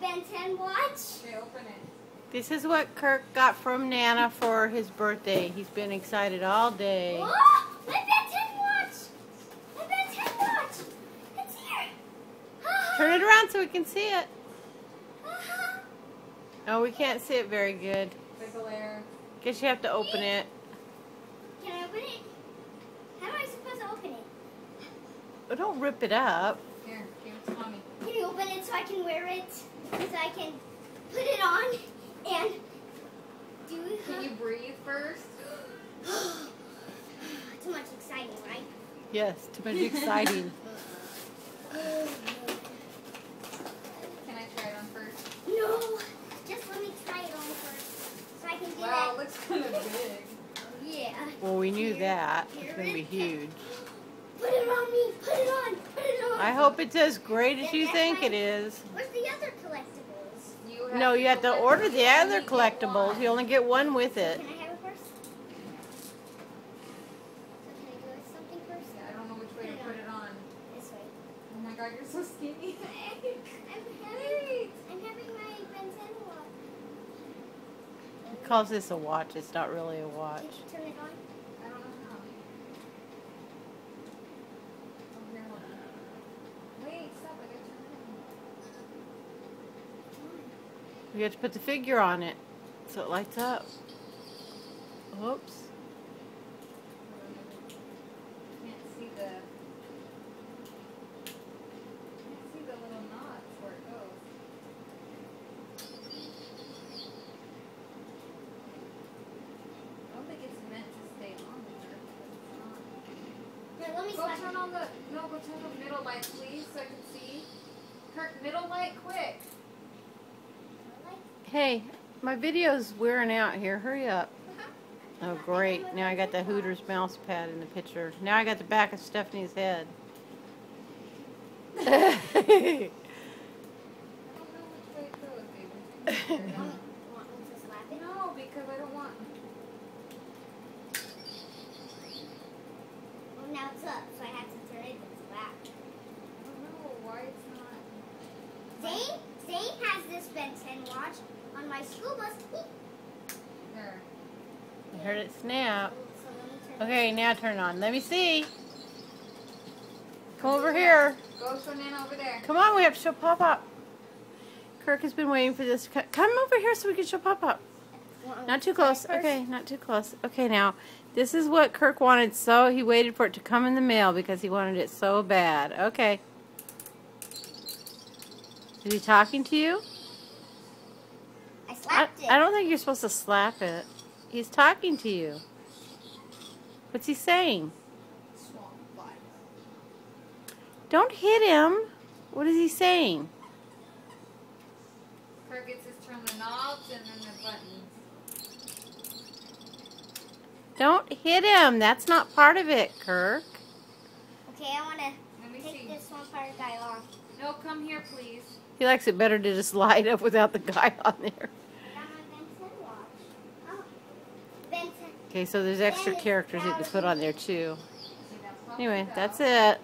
Ben 10 watch. Okay, open it. This is what Kirk got from Nana for his birthday. He's been excited all day. Oh, my Ben 10 watch. My Ben 10 watch. It's here. Turn it around so we can see it. Uh-huh. Oh, we can't see it very good. The glare. Guess you have to open it. Can I open it? How am I supposed to open it? Oh, don't rip it up. Here, give it to Mommy. Can you open it so I can wear it? So I can put it on and do it? Can you breathe first? Too much exciting, right? Yes, too much exciting. Can I try it on first? No, just let me try it on first, so I can do Wow, that. it looks kind of big. Yeah. Well, we knew that. It's going to be huge. Put it on me. Put it on. Put it on. I hope it's as great as you think it is. Where's the other collectibles? No, you have to order the other You collectibles. You only get one with it. Can I have it first? So can I do something first? Yeah, I don't know which way to put it on. This way. Oh my god, you're so skinny. I'm having my Ben 10 watch. He calls this a watch. It's not really a watch. Did you turn it on? I don't know how. Oh, here, hold on. Wait, stop. I gotta turn it You have to put the figure on it so it lights up. Oops. on. Can't see the little knots where it goes. I don't think it's meant to stay on there. Here, let me Go slap turn it. on the middle light, please, so I can see. Kirk, middle light, quick. Hey, my video's wearing out here. Hurry up. Oh, great. Now I got the Hooters mouse pad in the picture. Now I got the back of Stephanie's head. I don't know which way it goes, baby. Want me to slap it? No, because I don't want. Well, now it's up, so I have to turn it to slap. I don't know why it's not. Zane has this Ben 10 watch on my school bus. There. I heard it snap. So let me turn Okay, now turn it on. Let me see. Come over here. Go show Nana over there. Come on, we have to show Pop-Up. Kirk has been waiting for this. Come over here so we can show Pop-Up. Not too close. Okay, not too close. Okay, now, this is what Kirk wanted, so he waited for it to come in the mail because he wanted it so bad. Okay. Is he talking to you? I slapped it. I don't think you're supposed to slap it. He's talking to you. What's he saying? Don't hit him. What is he saying? Kirk gets his turn the knobs and then the buttons. Don't hit him. That's not part of it, Kirk. Okay, I want Let me to take see. this one part guy off. No, come here, please. He likes it better to just light up without the guy on there. I got my Ben 10 watch. Oh, Ben 10. Okay, so there's extra characters you can put on there too. See, that's what Anyway, it's that's about. it.